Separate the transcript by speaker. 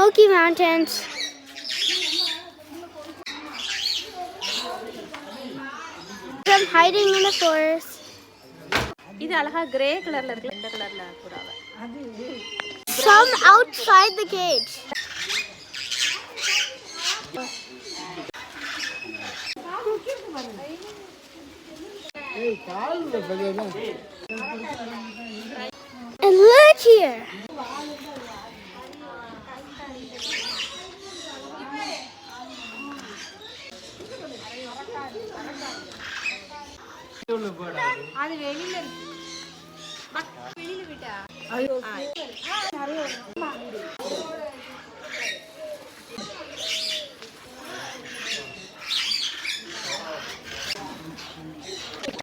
Speaker 1: Smoky Mountains. I'm hiding in the forest.
Speaker 2: இது அழகா grey கலர்ல இருக்கு. இந்த கலர்ல புறாவை.
Speaker 1: Some outside the cage. And look here.
Speaker 2: அது வெளியில இருக்கு. வெளியில விட்டா.